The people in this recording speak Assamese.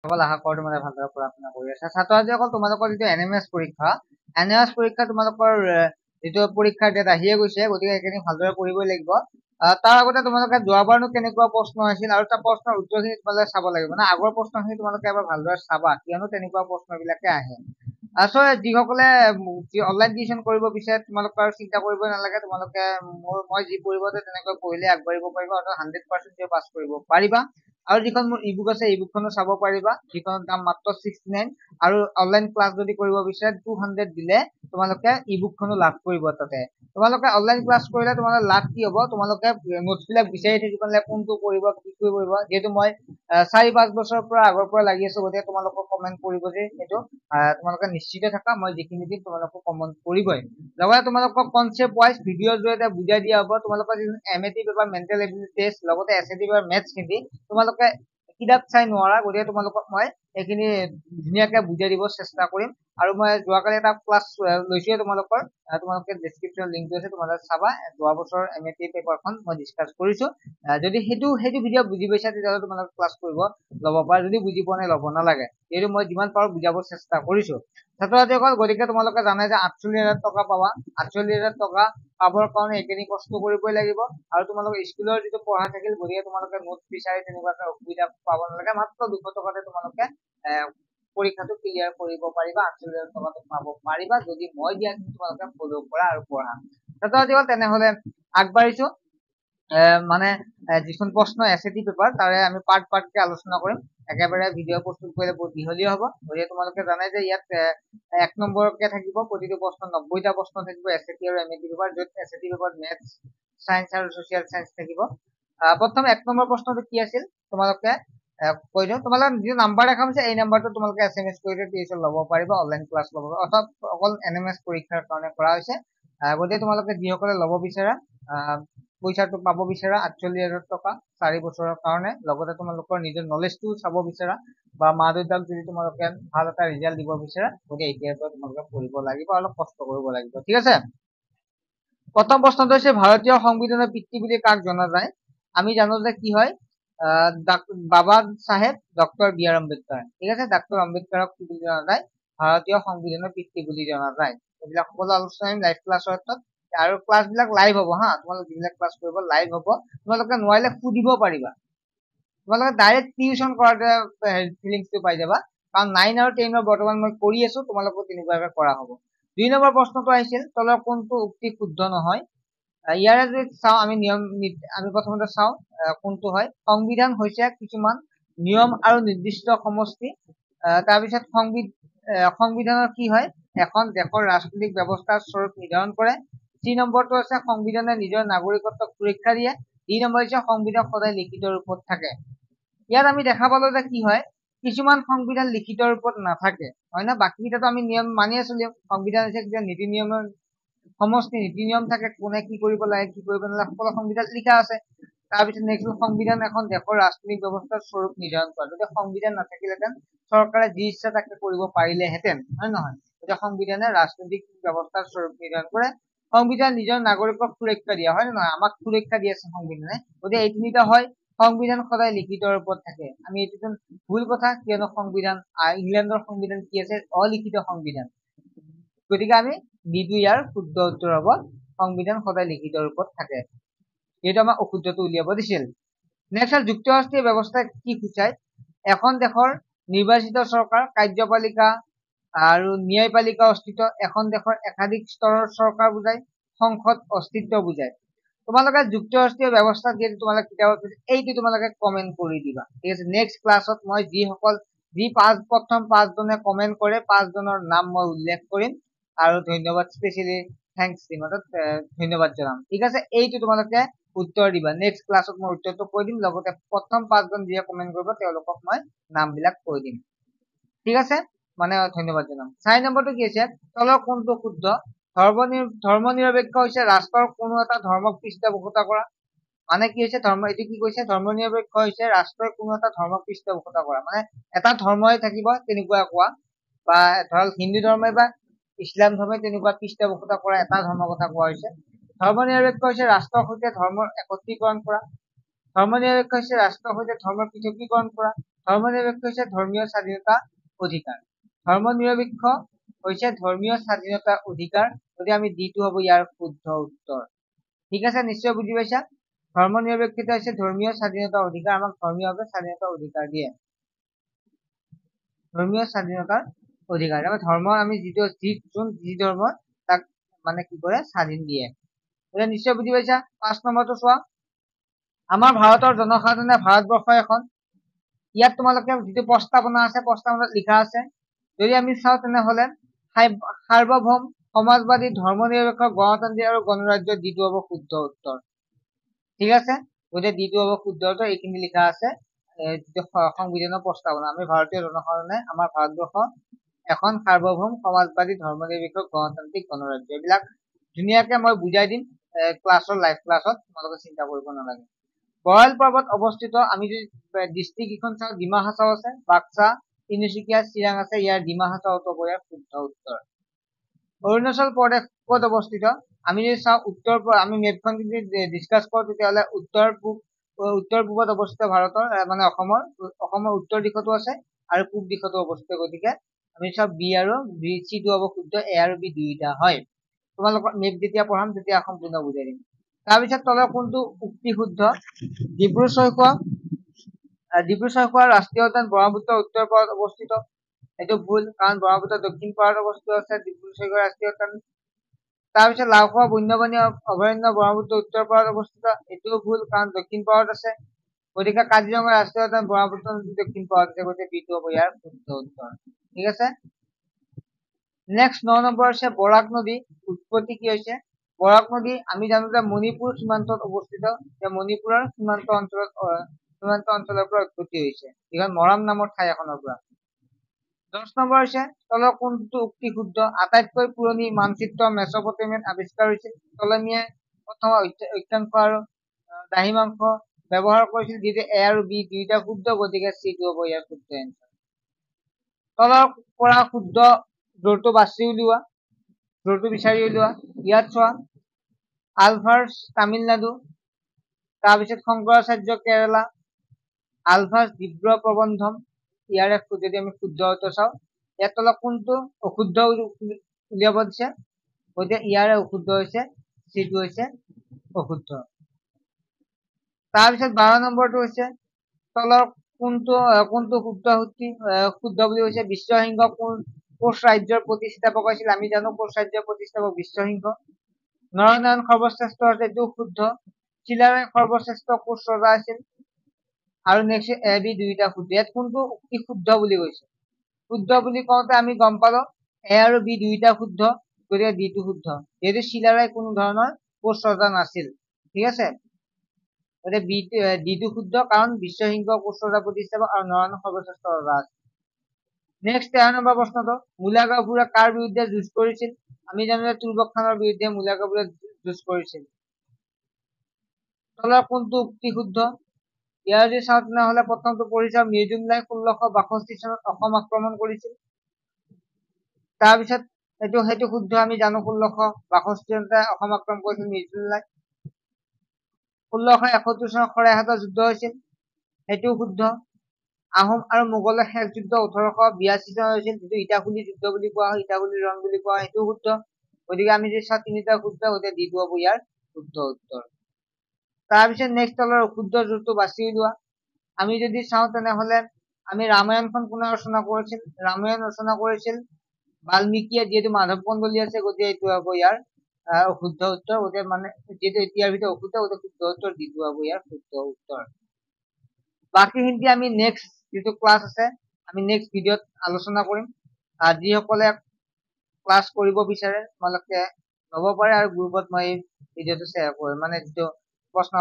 আশা কৰো তোমালোকে ভালদৰে পঢ়া শুনা কৰি আছা। ছাত্ৰ ছাত্ৰীসকল, তোমালোকৰ যিটো এনএমএছ পৰীক্ষা তোমালোকৰ যিটো পৰীক্ষাৰ ডেট আহিয়ে গৈছে, গতিকে এইখিনি ভালদৰে পঢ়িবই লাগিব। তাৰ আগতে তোমালোকে যোৱাবাৰনো কেনেকুৱা প্ৰশ্ন আহিছিল আৰু তাৰ প্ৰশ্নৰ উত্তৰখিনি তোমালোকে চাব লাগিব। মানে আগৰ প্ৰশ্নখিনি তোমালোকে এবাৰ ভালদৰে চাবা, কিয়নো তেনেকুৱা প্ৰশ্নবিলাকে আহে। আচলতে যিসকলে অনলাইন টিউচন কৰিব বিচাৰে, তোমালোকে আৰু চিন্তা কৰিবই নালাগে। তোমালোকে মই যি পঢ়িব তেনেকৈ পঢ়িলে আগবাঢ়িব পাৰিবা, অৰ্থাৎ 100% পাছ কৰিব পাৰিবা। আৰু যিখন মোৰ ইবুক আছে, ইবুকখনো চাব পাৰিবা, যিখনৰ দাম মাত্ৰ 69। আৰু অনলাইন ক্লাছ যদি কৰিব বিচাৰে 200 দিলে তোমালোকে ইবুকখনো লাভ কৰিব। তাতে তোমালোকে অনলাইন ক্লাছ কৰিলে তোমালোকৰ লাভ কি হ'ব, তোমালোকে নোটছ বিলাক বিচাৰি থাকিব নালাগে, কোনটো কৰিব কি কৰিব। যিহেতু মই 4-5 বছৰৰ পৰা আগৰ পৰা লাগি আছো, গতিকে তোমালোকক কমেন্ট কৰিব যে সেইটো তোমালোকে নিশ্চিত থাকা, মই যিখিনি দিম তোমালোকক কমেন্ট কৰিবই। লগতে তোমালোকক কনচেপ্ট ৱাইজ ভিডিঅ'ৰ জৰিয়তে বুজাই দিয়া হ'ব। তোমালোকৰ যিটো MAT paper mental ability test, লগতে এছএটি পেপাৰ মেথছ খিনি তোমালোকে কিতাপ চাই নোৱাৰা, গতিকে তোমালোকক মই এইখিনি ধুনীয়াকে বুজাই দিব চেষ্টা কৰিম। আৰু মই যোৱাকালি এটা ক্লাছ লৈছোৱে তোমালোকে ডেছক্ৰিপশ্যন লিংকটো আছে, তোমালোকে চাবা। যোৱা বছৰৰ এমএটি পেপাৰখন মই ডিছকাছ কৰিছো। যদি সেইটো ভিডিঅ' বুজি পাইছা, তেতিয়াহ'লে তোমালোকে ক্লাছ কৰিব ল'ব পাৰা। যদি বুজি পোৱা নাই, ল'ব নালাগে, যিহেতু মই যিমান পাৰো বুজাব চেষ্টা কৰিছো। ছাত্ৰ ছাত্ৰীসকল, গতিকে তোমালোকে জানাই যে 48,000 টকা পাবা। 48,000 টকা পাবৰ কাৰণে এইখিনি কষ্ট কৰিবই লাগিব। আৰু তোমালোকৰ স্কুলৰ যিটো পঢ়া থাকিল, গতিকে তোমালোকে নোট বিচাৰি তেনেকুৱাকে অসুবিধা পাব নালাগে। মাত্ৰ 200 টকাতে তোমালোকে পৰীক্ষাটো ক্লিয়াৰ কৰিব পাৰিবা, 48,000 টকাটো পাব পাৰিবা, যদি মই দিয়া তোমালোকে ফলো কৰা আৰু পঢ়া। ছাত্ৰ ছাত্ৰীসকল, তেনেহলে আগবাঢ়িছো। মানে যিখন প্ৰশ্ন এছএটি পেপাৰ, তাৰে আমি পাৰ্টকে আলোচনা কৰিম। একেবাৰে ভিডিঅ' প্ৰস্তুত কৰিলে বহুত দীঘলীয়া হ'ব, গতিকে তোমালোকে জানাই যে ইয়াত 1 নম্বৰকে থাকিব প্ৰতিটো প্ৰশ্ন, 90টা প্ৰশ্ন থাকিব এছএটি আৰু এমএটি পেপাৰ, য'ত এছএটি পেপাৰ মেথছ, সায়েন্স আৰু ছচিয়েল সায়েন্স থাকিব। প্ৰথম 1 নম্বৰ প্ৰশ্নটো কি আছিল তোমালোকে কৈ দিওঁ। তোমালোকে যিটো নাম্বাৰ দেখা পাইছে, এই নাম্বাৰটো তোমালোকে SMS কৰি টিউচন ল'ব পাৰিবা, অনলাইন ক্লাছ ল'ব পাৰিবা, অৰ্থাৎ অকল এনএমএছ পৰীক্ষাৰ কাৰণে কৰা হৈছে। গতিকে তোমালোকে যিসকলে ল'ব বিচাৰা, পইচাটো পাব বিচাৰা 48,000 টকা 4 বছৰৰ কাৰণে, লগতে তোমালোকৰ নিজৰ নলেজটো চাব বিচাৰা, বা মা দেউতাক যদি তোমালোকে ভাল এটা ৰিজাল্ট দিব বিচাৰা, গতিকে এতিয়াৰ পৰা তোমালোকে পঢ়িব লাগিব, অলপ কষ্ট কৰিব লাগিব। ঠিক আছে। প্ৰথম প্ৰশ্নটো হৈছে, ভাৰতীয় সংবিধানৰ পিতৃ বুলি কাক জনা যায়? আমি জানো যে কি হয়, বাবা চাহেব ডক্টৰ বি আৰ আম্বেদকাৰ। ঠিক আছে, ডক্টৰ আম্বেদকাৰক কি বুলি জনা যায়? ভাৰতীয় সংবিধানৰ পিতৃ বুলি জনা যায়। এইবিলাক সকলো আলোচনা কৰিম লাইভ ক্লাছৰ ক্ষেত্ৰত। আৰু ক্লাছ বিলাক লাইভ হ'ব হা, তোমালোকে যিবিলাক ক্লাছ কৰিব লাইভ হ'ব। তোমালোকে নোৱাৰিলে সুধিব পাৰিবা, তোমালোকে ডাইৰেক্ট টিউচন কৰাৰ ফিলিংছটো পাই যাবা। কাৰণ 9 আৰু 10 বৰ্তমান মই কৰি আছো, তোমালোকো তেনেকুৱাকে কৰা হ'ব। 2 নম্বৰ প্ৰশ্নটো আহিছিল, তলৰ কোনটো উক্তি শুদ্ধ নহয়? ইয়াৰে যদি চাওঁ, আমি প্ৰথমতে চাওঁ কোনটো হয়। সংবিধান হৈছে কিছুমান নিয়ম আৰু নিৰ্দিষ্ট সমষ্টি। তাৰপিছত সংবিধানৰ কি হয়? এখন দেশৰ ৰাজনৈতিক ব্যৱস্থাৰ স্বৰূপ নিৰ্ধাৰণ কৰে। 3 নম্বৰটো আছে, সংবিধানে নিজৰ নাগৰিকত্বক সুৰক্ষা দিয়ে। 2 নম্বৰ হৈছে, সংবিধান সদায় লিখিত ৰূপত থাকে। ইয়াত আমি দেখা পালো যে কি হয়, কিছুমান সংবিধান লিখিত ৰূপত নাথাকে, হয় না? বাকীকেইটাতো আমি নিয়ম মানিয়ে চলিম। সংবিধান হৈছে কিবা নীতি নিয়মৰ সমষ্টি, নীতি নিয়ম থাকে, কোনে কি কৰিব লাগে কি কৰিব নালাগে সকলো সংবিধান লিখা আছে। তাৰপিছত নেক্সট, সংবিধান এখন দেশৰ ৰাজনৈতিক ব্যৱস্থাৰ স্বৰূপ নিৰ্ধাৰণ কৰে। যদি সংবিধান নাথাকিলেহেঁতেন চৰকাৰে যি ইচ্ছা তাকে কৰিব পাৰিলেহেঁতেন, হয় নহয়? এতিয়া সংবিধানে ৰাজনৈতিক ব্যৱস্থাৰ স্বৰূপ নিৰ্ধাৰণ কৰে। সংবিধান নিজৰ নাগৰিকক সুৰক্ষা দিয়া, হয় নে নহয়? আমাক সুৰক্ষা দি আছে সংবিধানে, গতিকে এই তিনিটা হয়। সংবিধান সদায় লিখিত ৰূপত থাকে, আমি এইটো ভুল কথা, কিয়নো সংবিধান ইংলেণ্ডৰ সংবিধান কি আছে? অলিখিত সংবিধান। গতিকে আমি নিদো, ইয়াৰ শুদ্ধ উত্তৰ হ'ব সংবিধান সদায় লিখিত ৰূপত থাকে। এইটো আমাক অশুদ্ধটো উলিয়াব দিছিল। নেক্সট, যুক্তৰাষ্ট্ৰীয় ব্যৱস্থা কি সূচায়? এখন দেশৰ নিৰ্বাচিত চৰকাৰ, কাৰ্যপালিকা আৰু ন্যায়পালিকা অস্তিত্ব, এখন দেশৰ একাধিক স্তৰৰ চৰকাৰ বুজায়, সংসদ অস্তিত্ব বুজায়। তোমালোকে যুক্তৰাষ্ট্ৰীয় ব্যৱস্থাত যিহেতু তোমালোকে কিতাপত এইটো তোমালোকে কমেন্ট কৰি দিবা। ঠিক আছে, নেক্সট ক্লাছত মই প্ৰথম 5 জনে কমেন্ট কৰে, 5 জনৰ নাম মই উল্লেখ কৰিম আৰু ধন্যবাদ, স্পেচিয়েলি থেংকছ দিম, ধন্যবাদ জনাম। ঠিক আছে, এইটো তোমালোকে উত্তৰ দিবা। নেক্সট ক্লাছত মই উত্তৰটো কৈ দিম, লগতে প্ৰথম 5 জন যিয়ে কমেন্ট কৰিব তেওঁলোকক মই নামবিলাক কৈ দিম। ঠিক আছে, মানে ধন্যবাদ জনাম। 4 নম্বৰটো কি হৈছে, তলৰ কোনটো শুদ্ধ? ধৰ্ম নিৰপেক্ষ হৈছে ৰাষ্ট্ৰৰ কোনো এটা ধৰ্মক পৃষ্ঠপোষকতা কৰা। মানে কি হৈছে, এইটো কি কৈছে? ধৰ্ম নিৰপেক্ষ হৈছে ৰাষ্ট্ৰৰ কোনো এটা ধৰ্মক পৃষ্ঠপোষকতা কৰা, মানে এটা ধৰ্মই থাকিব তেনেকুৱা কোৱা, বা ধৰক হিন্দু ধৰ্মই বা ইছলাম ধৰ্মই তেনেকুৱা পৃষ্ঠপোষকতা কৰা এটা ধৰ্মৰ কথা কোৱা হৈছে। ধৰ্ম নিৰপেক্ষ হৈছে ৰাষ্ট্ৰৰ সৈতে ধৰ্মৰ একত্ৰীকৰণ কৰা। ধৰ্ম নিৰপেক্ষ হৈছে ৰাষ্ট্ৰৰ সৈতে ধৰ্মৰ পৃথকীকৰণ কৰা। ধৰ্মনিৰপেক্ষ হৈছে ধৰ্মীয় স্বাধীনতা অধিকাৰ। ধৰ্মনিৰপেক্ষ হৈছে ধৰ্মীয় স্বাধীনতা অধিকাৰ, গতিকে আমি ডিটো হ'ব ইয়াৰ শুদ্ধ উত্তৰ। ঠিক আছে, নিশ্চয় বুজি পাইছা। ধৰ্মনিৰপেক্ষতা হৈছে ধৰ্মীয় স্বাধীনতা অধিকাৰ, আমাক ধৰ্মীয়ভাৱে স্বাধীনতা অধিকাৰ দিয়ে। ধৰ্মীয় স্বাধীনতাৰ অধিকাৰ, ধৰ্ম আমি যি ধৰ্ম তাক মানে কি কৰে, স্বাধীন দিয়ে। গতিকে নিশ্চয় বুজি পাইছা। 5 নম্বৰটো চোৱা। আমাৰ ভাৰতৰ জনসাধাৰণে ভাৰতবৰ্ষ এখন, ইয়াত তোমালোকে যিটো প্ৰস্তাৱনা আছে, প্ৰস্তাৱনাত লিখা আছে, যদি আমি চাওঁ তেনেহলে সাৰ্বভৌম সমাজবাদী ধৰ্মনিৰপেক্ষ গণতান্ত্ৰিক আৰু গণৰাজ্য ডিটো হ'ব শুদ্ধ উত্তৰ। ঠিক আছে, গতিকে ডিটো হ'ব শুদ্ধ উত্তৰ। এইখিনি লিখা আছে যিটো সংবিধানৰ প্ৰস্তাৱনা, আমি ভাৰতীয় জনসাধাৰণে আমাৰ ভাৰতবৰ্ষ এখন সাৰ্বভৌম সমাজবাদী ধৰ্মনিৰপেক্ষ গণতান্ত্ৰিক গণৰাজ্য। এইবিলাক ধুনীয়াকে মই বুজাই দিম ক্লাছৰ লাইভ ক্লাছত, তোমালোকে চিন্তা কৰিব নালাগে। বৰাইল পৰ্বত অৱস্থিত, আমি যদি ডিষ্ট্ৰিক্ট কেইখন চাওঁ, ডিমা হাছাও আছে, বাক্সা, তিনিচুকীয়া, চিৰাং আছে, ইয়াৰ ডিমা হাছাওটো ইয়াৰ শুদ্ধ উত্তৰ। অৰুণাচল প্ৰদেশ ক'ত অৱস্থিত? আমি যদি চাওঁ আমি মেপখন যদি ডিছকাছ কৰোঁ তেতিয়াহ'লে উত্তৰ পূবত অৱস্থিত ভাৰতৰ, মানে অসমৰ উত্তৰ দিশতো আছে আৰু পূব দিশতো অৱস্থিত, গতিকে আমি চাওঁ বি আৰু বি, চিটো হ'ব শুদ্ধ, এ আৰু বি দুইটা হয়। তোমালোকৰ মেপ যেতিয়া পঢ়াম তেতিয়া সম্পূৰ্ণ বুজাই দিম। তাৰপিছত তলৰ কোনটো উক্তি শুদ্ধ? ডিব্ৰু ছৈখোৱা ৰাষ্ট্ৰীয় উদ্যান ব্ৰহ্মপুত্ৰৰ উত্তৰ পাৰত অৱস্থিত, এইটো ভুল, কাৰণ ব্ৰহ্মপুত্ৰৰ দক্ষিণ পাৰত অৱস্থিত আছে ডিব্ৰু ছৈখোৱা ৰাষ্ট্ৰীয় উদ্যান। তাৰপিছত লাওখোৱা বন্যপ্ৰাণী অভয়াৰণ্য ব্ৰহ্মপুত্ৰৰ উত্তৰ পাৰত অৱস্থিত, এইটোও ভুল, কাৰণ দক্ষিণ পাৰত আছে। গতিকে কাজিৰঙা ৰাষ্ট্ৰীয় উদ্যান ব্ৰহ্মপুত্ৰ নদীৰ দক্ষিণ পাৰত আছে, গতিকে বিটো হ'ব ইয়াৰ শুদ্ধ উত্তৰ। ঠিক আছে, নেক্সট 9 নম্বৰ হৈছে বৰাক নদী উৎপত্তি কি হৈছে? বৰাক নদী আমি জানো যে মণিপুৰ সীমান্তত অৱস্থিত, মণিপুৰৰ সীমান্ত অঞ্চলৰ পৰা উৎপত্তি হৈছে, এইখন মৰাম নামৰ ঠাই এখনৰ পৰা। 10 নম্বৰ হৈছে তলৰ কোনটো উক্তি শুদ্ধ? আটাইতকৈ পুৰণি মানচিত্ৰ মেচপটেমিয়াত আৱিষ্কাৰ হৈছিল, টলেমিয়ে প্ৰথম অক্ষাংশ আৰু দ্ৰাঘিমাংশ ব্যৱহাৰ কৰিছিল, যিটো এ আৰু বি দুইটা শুদ্ধ, গতিকে চিটো হ'ব ইয়াৰ শুদ্ধ এনচাৰ। তলৰ পৰা শুদ্ধ জোৰটো বিচাৰি উলিওৱা। ইয়াত চোৱা, আলভাৰ্ছ তামিলনাডু, তাৰপিছত শংকৰাচাৰ্য কেৰেলা, আলভাৰ্ছ দিব্ৰ প্ৰবন্ধম, ইয়াৰে যদি আমি শুদ্ধ উত্তৰ চাওঁ, ইয়াত তলত কোনটো অশুদ্ধ উলিয়াব দিছে, গতিকে ইয়াৰে অশুদ্ধ হৈছে চিটো হৈছে অশুদ্ধ। তাৰপিছত 12 নম্বৰটো হৈছে তলৰ কোনটো শুদ্ধ বুলি কৈছে? বিশ্বসিংহ কোচ ৰাজ্যৰ প্ৰতিষ্ঠাপক হৈছিল, আমি জানো কোচ ৰাজ্যৰ প্ৰতিষ্ঠাপক বিশ্বসিংহ। নৰনাৰায়ণ সৰ্বশ্ৰেষ্ঠ আছে, এইটো শুদ্ধ। চিলাৰায় সৰ্বশ্ৰেষ্ঠ কোচ ৰজা আছিল, আৰু নেক্সট এ বি দুইটা শুদ্ধ। ইয়াত কোনটো উক্তি শুদ্ধ বুলি কৈছে? শুদ্ধ বুলি কওঁতে আমি গম পালো এ আৰু বি দুইটা শুদ্ধ, গতিকে ডিটো শুদ্ধ, যিহেতু চিলাৰায় কোনো ধৰণৰ কোচ ৰজা নাছিল। ঠিক আছে, গতিকে ডিটো শুদ্ধ, কাৰণ বিশ্বসিংহ কোচ ৰজা প্ৰতিষ্ঠাপক আৰু নৰনাৰায়ণ সৰ্বশ্ৰেষ্ঠ ৰজা আছিল। নেক্সট 13 নম্বৰ প্ৰশ্নটো, মূলা গাভৰুৱে কাৰ বিৰুদ্ধে যুঁজ কৰিছিল? আমি জানো যে তুৰ্বক খানৰ বিৰুদ্ধে মূলা গাভৰুৱে যুঁজ কৰিছিল। তলৰ কোনটো উক্তি শুদ্ধ? ইয়াৰ যদি চাওঁ তেনেহলে প্ৰথমটো পঢ়ি চাওঁ, মিৰ্জুমলাই 1662 চনত অসম আক্ৰমণ কৰিছিল। তাৰপিছত সেইটো শুদ্ধ, আমি জানো 1662 চনতে অসম আক্ৰমণ কৰিছিল মিৰ্জুমলাই। 1671 চনত শৰাইঘাটৰ যুদ্ধ হৈছিল, সেইটোও শুদ্ধ। আহোম আৰু মোগলৰ শেষ যুদ্ধ 1882 চনত হৈছিল, যিটো ইটাখুলি যুদ্ধ বুলি কোৱা হয়, ইটাখুলি ৰণ বুলি কোৱা হয়, সেইটোও শুদ্ধ। গতিকে আমি যদি চাওঁ তিনিটা শুদ্ধ, গতিকে ডিটো হ'ব ইয়াৰ শুদ্ধ উত্তৰ। তাৰপিছত নেক্সট তলৰ অশুদ্ধ জোৰটো বাছি উলিওৱা। আমি যদি চাওঁ তেনেহলে আমি ৰামায়ণখন কোনে ৰচনা কৰিছিল? ৰামায়ণ ৰচনা কৰিছিল বাল্মীকিয়ে, যিহেতু মাধৱ কন্দলী আছে, গতিকে এইটো হ'ব ইয়াৰ অশুদ্ধ উত্তৰ। গতিকে মানে যিহেতু এতিয়াৰ ভিতৰত অশুদ্ধ, গতিকে শুদ্ধ উত্তৰ ডিটো হ'ব ইয়াৰ শুদ্ধ উত্তৰ। বাকীখিনি আমি নেক্সট যিটো ক্লাছ আছে, আমি নেক্সট ভিডিঅ'ত আলোচনা কৰিম। যিসকলে ক্লাছ কৰিব বিচাৰে তোমালোকে ল'ব পাৰে, আৰু গ্ৰুপত মই ভিডিঅ'টো শ্বেয়াৰ কৰিম, মানে যিটো প্ৰশ্ন